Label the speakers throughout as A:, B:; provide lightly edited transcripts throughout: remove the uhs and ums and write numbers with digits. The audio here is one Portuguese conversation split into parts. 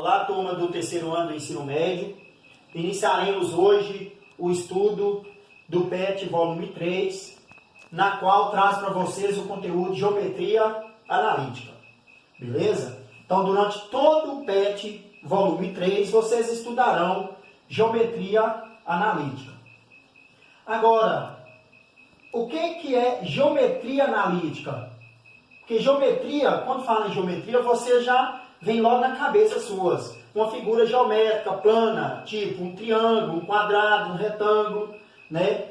A: Olá, turma do terceiro ano do ensino médio. Iniciaremos hoje o estudo do PET volume 3, na qual traz para vocês o conteúdo de geometria analítica. Beleza? Então, durante todo o PET volume 3, vocês estudarão geometria analítica. Agora, o que é geometria analítica? Porque geometria, quando fala em geometria, você já vem logo na cabeça suas. Uma figura geométrica plana, tipo um triângulo, um quadrado, um retângulo, né?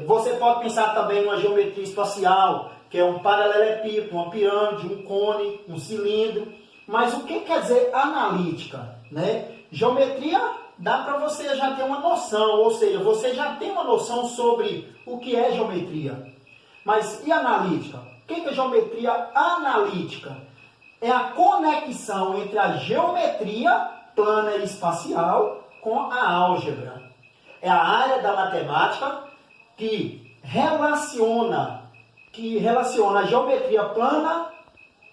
A: Você pode pensar também numa geometria espacial, que é um paralelepípedo, uma pirâmide, um cone, um cilindro. Mas o que quer dizer analítica, né? Geometria dá para você já ter uma noção, ou seja, você já tem uma noção sobre o que é geometria. Mas e analítica? O que é geometria analítica? É a conexão entre a geometria plana e espacial com a álgebra. É a área da matemática que relaciona a geometria plana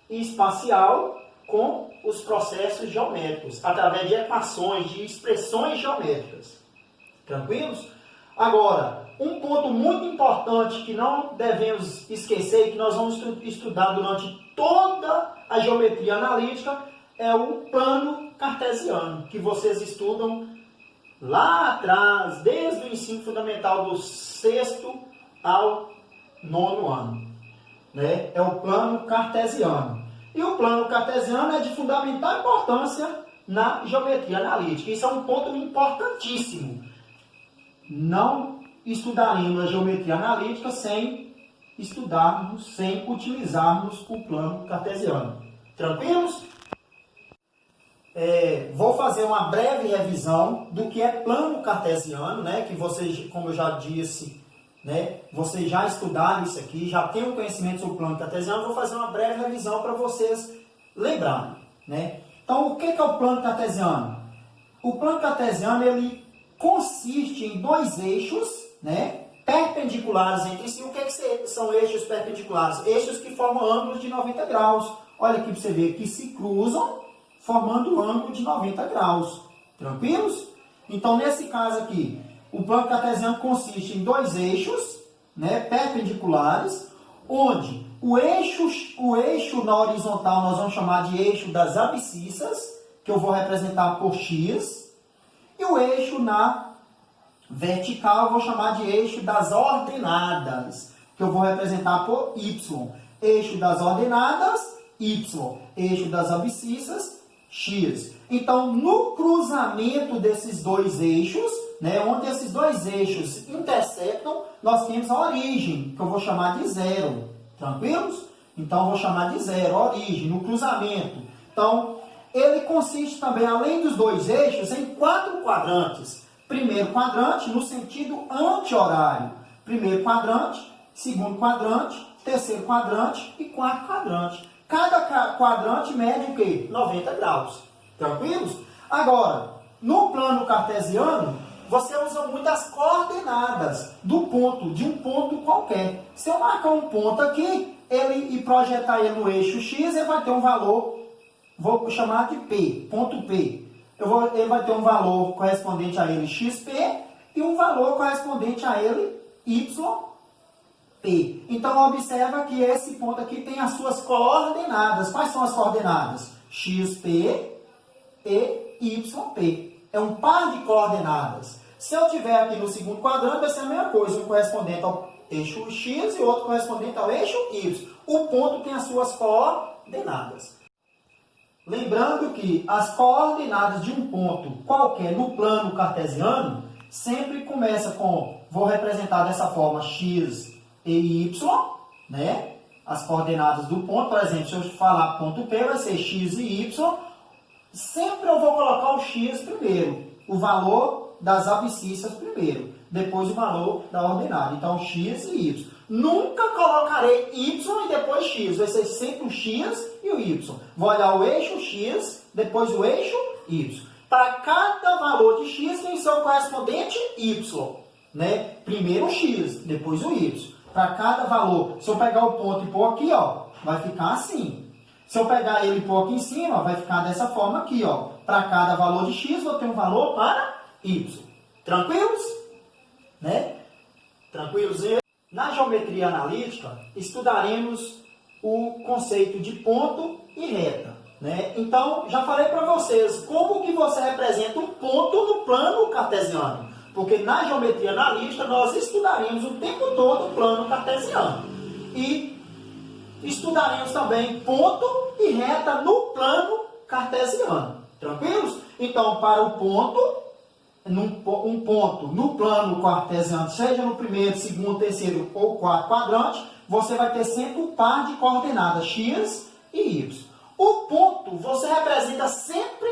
A: e espacial com os processos geométricos, através de equações, de expressões geométricas. Tranquilos? Agora, um ponto muito importante que não devemos esquecer e que nós vamos estudar durante toda a geometria analítica é o plano cartesiano, que vocês estudam lá atrás, desde o ensino fundamental do 6º ao 9º ano. Né? É o plano cartesiano. E o plano cartesiano é de fundamental importância na geometria analítica. Isso é um ponto importantíssimo. Não estudaremos a geometria analítica sem estudarmos, sem utilizarmos o plano cartesiano. Tranquilos? Vou fazer uma breve revisão do que é plano cartesiano, né? Que vocês, como eu já disse, né? Vocês já estudaram isso aqui, já têm um conhecimento sobre o plano cartesiano. Vou fazer uma breve revisão para vocês lembrarem, né? Então, o que é o plano cartesiano? O plano cartesiano, ele consiste em dois eixos, né, perpendiculares entre si. O que são eixos perpendiculares? Eixos que formam ângulos de 90 graus. Olha aqui para você ver que se cruzam, formando um ângulo de 90 graus. Tranquilos? Então, nesse caso aqui, o plano cartesiano consiste em dois eixos, né, perpendiculares, onde o eixo na horizontal nós vamos chamar de eixo das abscissas, que eu vou representar por x, e o eixo na vertical eu vou chamar de eixo das ordenadas, que eu vou representar por y. Eixo das ordenadas, y. Eixo das abscissas, x. Então, no cruzamento desses dois eixos, né, onde esses dois eixos intersectam, nós temos a origem, que eu vou chamar de zero. Tranquilos? Então, eu vou chamar de zero, a origem, no cruzamento. Então, ele consiste também, além dos dois eixos, em 4 quadrantes. Primeiro quadrante no sentido anti-horário. Primeiro quadrante, segundo quadrante, terceiro quadrante e quarto quadrante. Cada quadrante mede o quê? 90 graus. Tranquilos? Agora, no plano cartesiano, você usa muitas coordenadas de um ponto qualquer. Se eu marcar um ponto aqui e projetar ele no eixo x, ele vai ter um valor, vou chamar de P, ponto P. Ele vai ter um valor correspondente a ele xp e um valor correspondente a ele yp. Então, observa que esse ponto aqui tem as suas coordenadas. Quais são as coordenadas? xp e yp. É um par de coordenadas. Se eu tiver aqui no segundo quadrante, vai ser a mesma coisa. Um correspondente ao eixo x e outro correspondente ao eixo y. O ponto tem as suas coordenadas. Lembrando que as coordenadas de um ponto qualquer no plano cartesiano sempre começa com, vou representar dessa forma, x e y, né? As coordenadas do ponto, por exemplo, se eu falar ponto P, vai ser x e y. Sempre eu vou colocar o x primeiro, o valor das abscissas primeiro, depois o valor da ordenada. Então, x e y. Nunca colocarei y e depois x. Vai ser sempre o x e o y. Vou olhar o eixo x, depois o eixo y. Para cada valor de x tem seu correspondente y. Né? Primeiro o x, depois o y. Para cada valor, se eu pegar o ponto e pôr aqui, ó, vai ficar assim. Se eu pegar ele e pôr aqui em cima, vai ficar dessa forma aqui, ó. Para cada valor de x, vou ter um valor para y. Tranquilos? Né? Tranquilos? Na geometria analítica, estudaremos o conceito de ponto e reta. Né? Então, já falei para vocês como que você representa um ponto no plano cartesiano. Porque na geometria analítica, nós estudaremos o tempo todo o plano cartesiano. E estudaremos também ponto e reta no plano cartesiano. Tranquilos? Então, para o ponto, um ponto no plano cartesiano, seja no primeiro, segundo, terceiro ou quarto quadrante, você vai ter sempre um par de coordenadas x e y. O ponto você representa sempre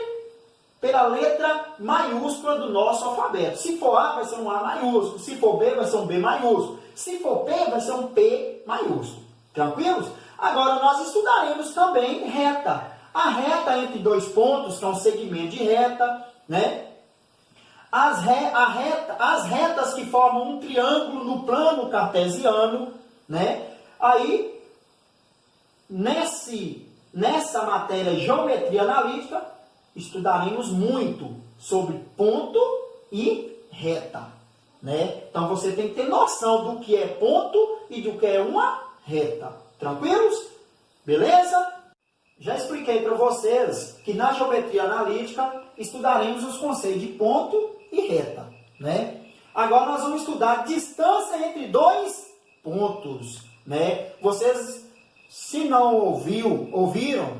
A: pela letra maiúscula do nosso alfabeto. Se for A, vai ser um A maiúsculo. Se for B, vai ser um B maiúsculo. Se for P, vai ser um P maiúsculo. Tranquilos? Agora, nós estudaremos também reta. A reta entre dois pontos, que é um segmento de reta, né? As retas que formam um triângulo no plano cartesiano, né? Aí, nessa matéria geometria analítica, estudaremos muito sobre ponto e reta, né? Então, você tem que ter noção do que é ponto e do que é uma reta. Tranquilos? Beleza? Já expliquei para vocês que na geometria analítica estudaremos os conceitos de ponto e reta, né? Agora nós vamos estudar distância entre dois pontos, né? Vocês, se não ouviram,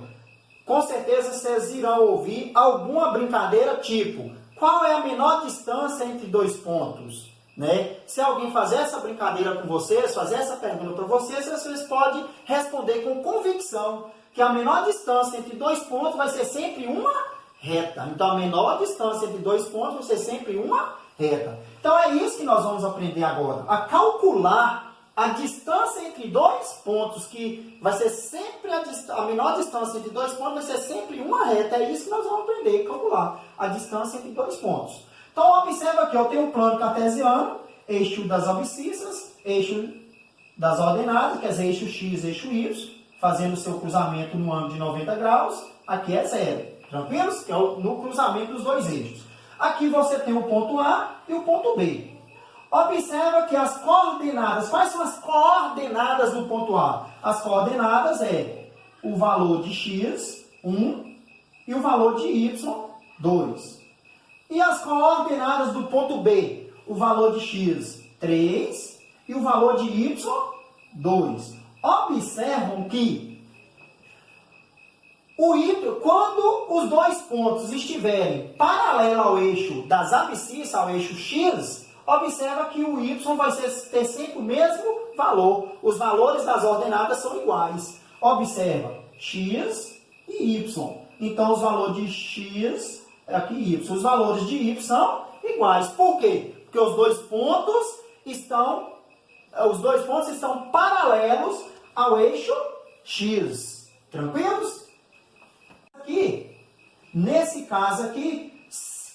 A: com certeza vocês irão ouvir alguma brincadeira tipo: qual é a menor distância entre dois pontos? Né? Se alguém fazer essa brincadeira com vocês, fazer essa pergunta para vocês, vocês podem responder com convicção que a menor distância entre dois pontos vai ser sempre uma reta. Então, a menor distância entre dois pontos vai ser sempre uma reta. Então, é isso que nós vamos aprender agora. A calcular a distância entre dois pontos, que vai ser sempre a menor distância entre dois pontos, vai ser sempre uma reta. É isso que nós vamos aprender a calcular, a distância entre dois pontos. Então, observa aqui, eu tenho um plano cartesiano, eixo das abscissas, eixo das ordenadas, quer dizer, eixo x, eixo y, fazendo o seu cruzamento no ângulo de 90 graus, aqui é zero. Tranquilos? Que é no cruzamento dos dois eixos. Aqui você tem o ponto A e o ponto B. Observa que as coordenadas, quais são as coordenadas do ponto A? As coordenadas é o valor de x, 1, e o valor de y, 2. E as coordenadas do ponto B? O valor de x, 3, e o valor de y, 2. Observam que quando os dois pontos estiverem paralelos ao eixo das abscissas, ao eixo x, observa que o y vai ter sempre o mesmo valor. Os valores das ordenadas são iguais. Observa, x e y. Então, os valores de x, aqui y. Os valores de y são iguais. Por quê? Porque os dois pontos estão paralelos ao eixo x. Tranquilos? Aqui, nesse caso aqui,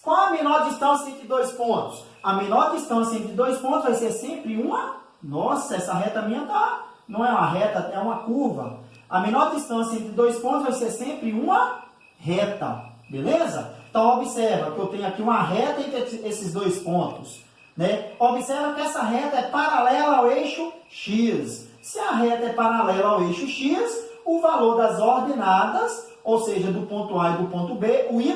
A: qual a menor distância entre dois pontos? A menor distância entre dois pontos vai ser sempre uma... Nossa, essa reta minha não é uma reta, é uma curva. A menor distância entre dois pontos vai ser sempre uma reta. Beleza? Então, observa que eu tenho aqui uma reta entre esses dois pontos. Né? Observa que essa reta é paralela ao eixo x. Se a reta é paralela ao eixo x, o valor das ordenadas, ou seja, do ponto A e do ponto B, o YA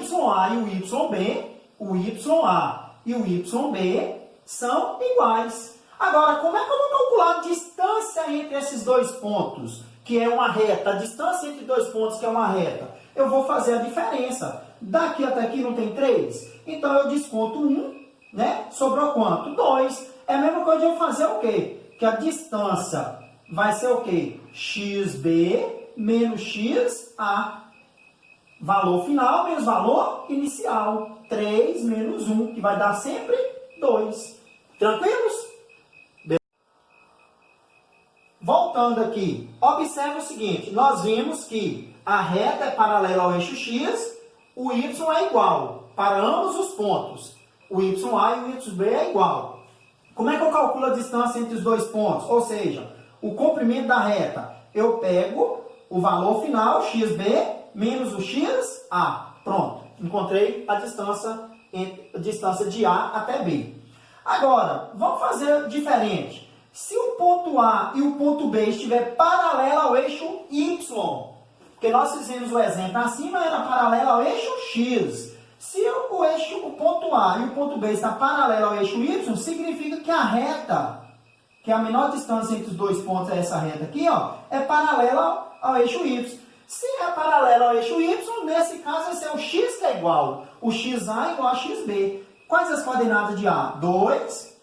A: e o YB, o YA e o YB são iguais. Agora, como é que eu vou calcular a distância entre esses dois pontos, que é uma reta? A distância entre dois pontos, que é uma reta. Eu vou fazer a diferença. Daqui até aqui não tem 3? Então, eu desconto 1, né? Sobrou quanto? 2. É a mesma coisa de eu fazer o quê? Que a distância vai ser o quê? XB menos XA. Valor final menos valor inicial. 3 menos 1, que vai dar sempre 2. Tranquilos? Voltando aqui, observe o seguinte, nós vimos que a reta é paralela ao eixo x, o y é igual para ambos os pontos. O YA e o YB é igual. Como é que eu calculo a distância entre os dois pontos? Ou seja, o comprimento da reta, eu pego o valor final, xb, menos o xa. Pronto, encontrei a distância de A até B. Agora, vamos fazer diferente. Se o ponto A e o ponto B estiver paralelo ao eixo Y, porque nós fizemos o exemplo acima, era paralelo ao eixo X. Se o ponto A e o ponto B está paralelo ao eixo Y, significa que a reta, que a menor distância entre os dois pontos é essa reta aqui, ó, é paralela ao eixo Y. Se é paralelo ao eixo Y, nesse caso vai ser o x que é igual. O xa igual a xb. Quais as coordenadas de A? 2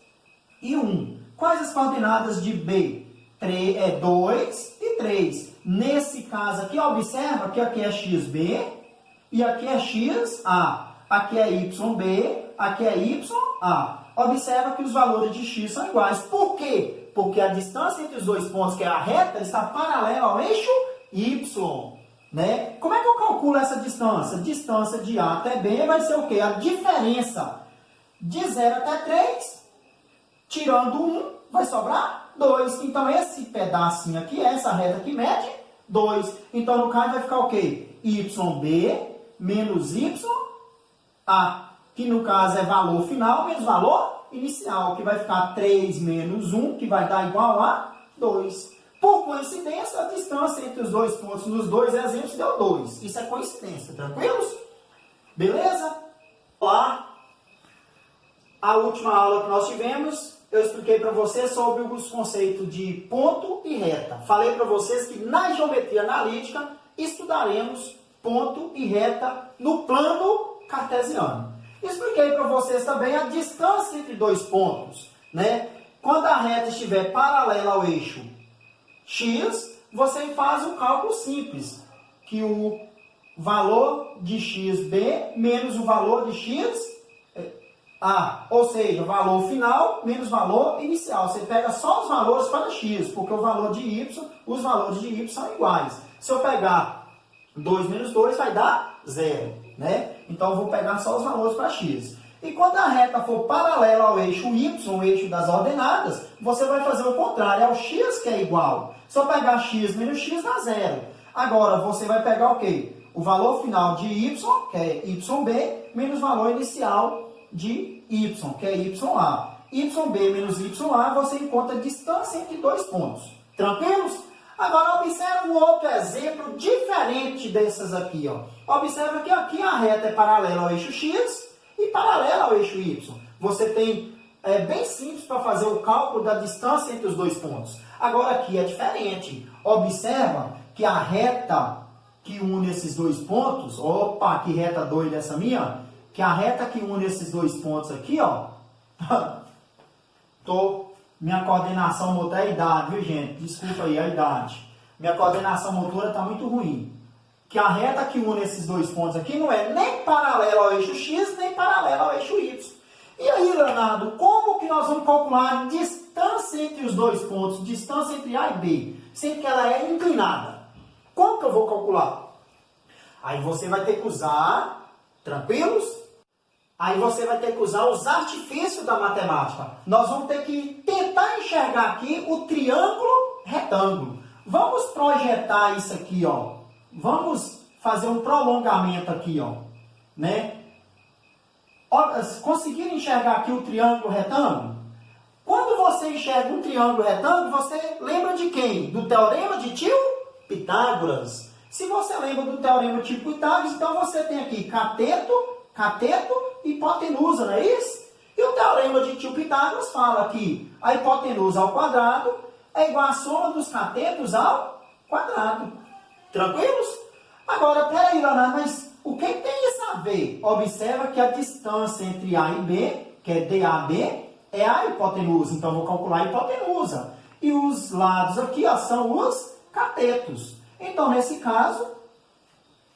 A: e 1. Quais as coordenadas de B? 2 e 3. Nesse caso aqui, observa que aqui é xb e aqui é xa. Aqui é yb, aqui é ya. Observa que os valores de x são iguais. Por quê? Porque a distância entre os dois pontos, que é a reta, está paralela ao eixo y. Né? Como é que eu calculo essa distância? Distância de A até B vai ser o quê? A diferença de 0 até 3, tirando 1, vai sobrar 2. Então, esse pedacinho aqui, essa reta aqui, mede 2. Então, no caso, vai ficar o quê? YB menos YA, que no caso é valor final menos valor inicial, que vai ficar 3 menos 1, que vai dar igual a 2. Por coincidência, a distância entre os dois pontos nos dois exemplos deu 2. Isso é coincidência, tranquilos? Beleza? Lá, a última aula que nós tivemos, eu expliquei para vocês sobre os conceitos de ponto e reta. Falei para vocês que na geometria analítica estudaremos ponto e reta no plano cartesiano. Expliquei para vocês também a distância entre dois pontos, né? Quando a reta estiver paralela ao eixo X, você faz um cálculo simples, que o valor de xb menos o valor de xa, ou seja, o valor final menos valor inicial. Você pega só os valores para x, porque o valor de y, os valores de y são iguais. Se eu pegar 2 menos 2, vai dar 0, né? Então, eu vou pegar só os valores para x. E quando a reta for paralela ao eixo y, o eixo das ordenadas, você vai fazer o contrário, é o x que é igual. Se eu pegar x menos x, dá 0. Agora, você vai pegar o quê? O valor final de y, que é yb, menos o valor inicial de y, que é ya. Yb menos ya, você encontra a distância entre dois pontos. Tranquilos? Agora, observe um outro exemplo diferente dessas aqui. Ó. Observa que aqui a reta é paralela ao eixo x e paralela ao eixo y. Você tem, bem simples para fazer o cálculo da distância entre os dois pontos. Agora, aqui é diferente. Observa que a reta que une esses dois pontos, opa, que reta doida essa minha, que a reta que une esses dois pontos aqui, ó, minha coordenação motora é a idade, viu, gente? Desculpa aí, a idade. Minha coordenação motora está muito ruim. Que a reta que une esses dois pontos aqui não é nem paralela ao eixo X, nem paralela ao eixo Y. E aí, Leonardo, como que nós vamos calcular a distância entre os dois pontos, distância entre A e B, sendo que ela é inclinada? Como que eu vou calcular? Aí você vai ter que usar, tranquilos? Aí você vai ter que usar os artifícios da matemática. Nós vamos ter que tentar enxergar aqui o triângulo retângulo. Vamos projetar isso aqui, ó. Vamos fazer um prolongamento aqui, ó. Né? Conseguiram enxergar aqui o triângulo retângulo? Quando você enxerga um triângulo retângulo, você lembra de quem? Do teorema de tio Pitágoras. Se você lembra do teorema de tio Pitágoras, então você tem aqui cateto e hipotenusa, não é isso? E o teorema de tio Pitágoras fala que a hipotenusa ao quadrado é igual à soma dos catetos ao quadrado. Tranquilos? Agora, peraí, Leonardo, mas o que tem isso a ver? Observa que a distância entre A e B, que é DAB, é a hipotenusa. Então, eu vou calcular a hipotenusa. E os lados aqui, ó, são os catetos. Então, nesse caso,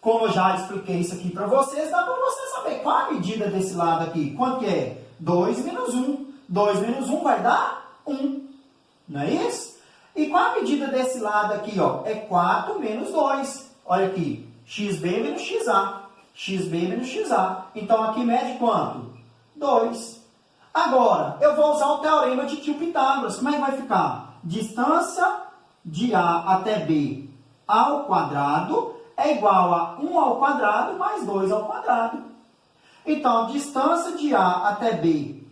A: como eu já expliquei isso aqui para vocês, dá para você saber qual a medida desse lado aqui. Quanto que é? 2 menos 1. 2 menos 1 vai dar 1. Não é isso? E qual a medida desse lado aqui? Ó? É 4 menos 2. Olha aqui. XB menos XA. XB menos XA. Então, aqui mede quanto? 2. Agora, eu vou usar o teorema de tio Pitágoras. Como é que vai ficar? Distância de A até B ao quadrado é igual a 1 ao quadrado mais 2 ao quadrado. Então, distância de A até B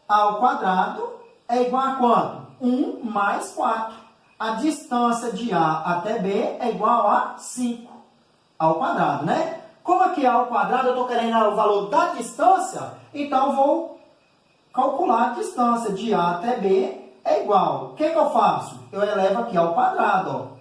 A: ao quadrado é igual a quanto? 1 mais 4. A distância de A até B é igual a 5 ao quadrado, né? Como aqui é ao quadrado, eu estou querendo o valor da distância, então eu vou calcular a distância de A até B é igual. O que eu faço? Eu elevo aqui ao quadrado, ó.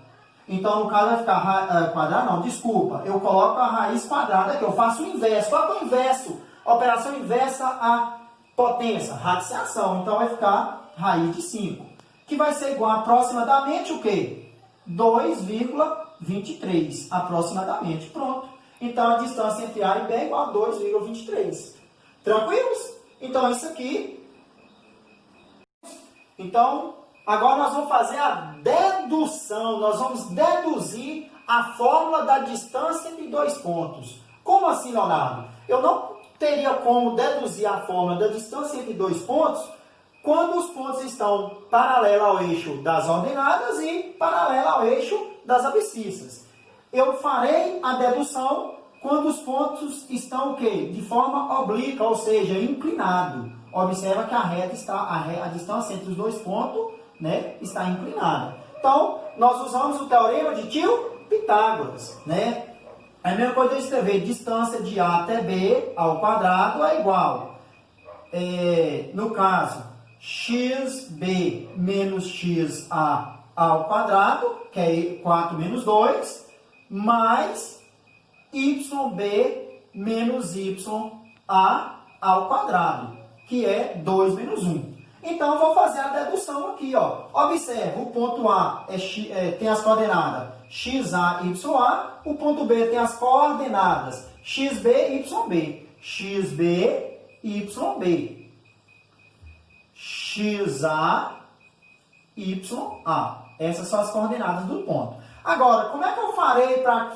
A: Então, no caso, vai ficar quadrado, não, desculpa. Eu coloco a raiz quadrada aqui, eu faço o inverso. Qual é o inverso? Operação inversa à potência, radiciação. Então, vai ficar raiz de 5. Que vai ser igual a aproximadamente o quê? 2,23. Aproximadamente. Pronto. Então, a distância entre A e B é igual a 2,23. Tranquilos? Então, isso aqui. Então, agora nós vamos fazer a dedução. Nós vamos deduzir a fórmula da distância entre dois pontos. Como assim, Leonardo? Eu não teria como deduzir a fórmula da distância entre dois pontos quando os pontos estão paralelos ao eixo das ordenadas e paralelos ao eixo das abscissas. Eu farei a dedução quando os pontos estão o quê? De forma oblíqua, ou seja, inclinado. Observa que a reta está, a distância entre os dois pontos, né, está inclinada. Então, nós usamos o teorema de tio Pitágoras, né? É a mesma coisa de escrever distância de A até B ao quadrado é igual, no caso, xb menos xa ao quadrado, que é 4 menos 2, mais yb menos ya ao quadrado, que é 2 menos 1. Então, eu vou fazer a dedução aqui, ó. Observa, o ponto A tem as coordenadas xa, ya. O ponto B tem as coordenadas xb, yb. xb, yb. xa, ya. Essas são as coordenadas do ponto. Agora, como é que eu farei para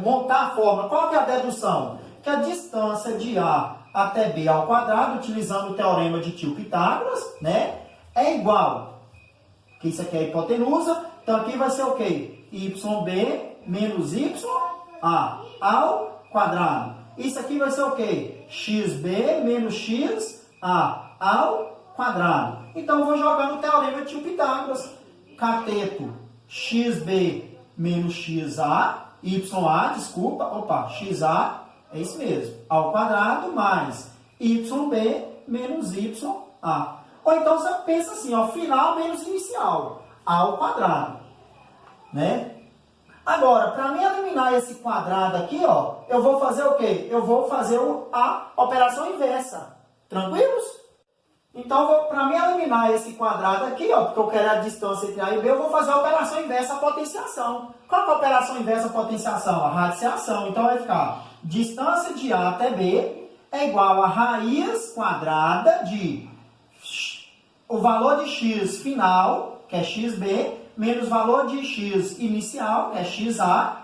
A: montar a fórmula? Qual que é a dedução? Que a distância de A até B ao quadrado, utilizando o teorema de tio Pitágoras, né, é igual, que isso aqui é a hipotenusa, então aqui vai ser o quê? YB menos YA ao quadrado. Isso aqui vai ser o quê? XB menos XA ao quadrado. Então, eu vou jogar no teorema de tio Pitágoras. Cateto XB menos XA, XA, é isso mesmo, ao quadrado mais YB menos YA. Ou então você pensa assim, ó, final menos inicial, ao quadrado, né? Agora, para mim eliminar esse quadrado aqui, ó, eu vou fazer o quê? Eu vou fazer a operação inversa. Tranquilos? Então, para mim eliminar esse quadrado aqui, ó, porque eu quero a distância entre A e B, eu vou fazer a operação inversa à potenciação. Qual que é a operação inversa à potenciação? A radiciação. Então, vai ficar distância de A até B é igual a raiz quadrada de o valor de x final, que é xb, menos o valor de x inicial, que é xa,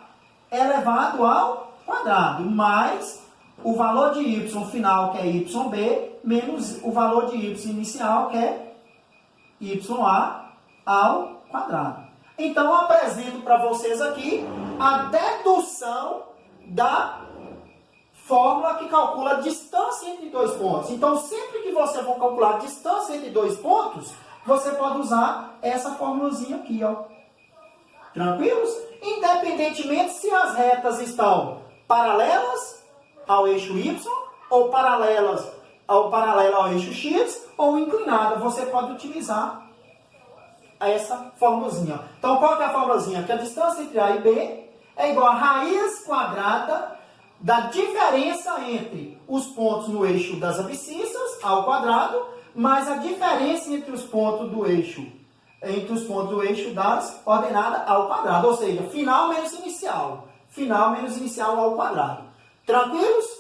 A: elevado ao quadrado, mais o valor de y final, que é yb, menos o valor de y inicial, que é ya ao quadrado. Então, eu apresento para vocês aqui a dedução da fórmula que calcula a distância entre dois pontos. Então, sempre que você for calcular a distância entre dois pontos, você pode usar essa formulazinha aqui, ó. Tranquilos? Independentemente se as retas estão paralelas ao eixo Y ou paralelo ao eixo X ou inclinada, você pode utilizar essa formulazinha. Então, qual que é a formulazinha? Que a distância entre A e B é igual a raiz quadrada da diferença entre os pontos no eixo das abscissas ao quadrado, mais a diferença entre os pontos do eixo das ordenadas ao quadrado, ou seja, final menos inicial ao quadrado. Tranquilos?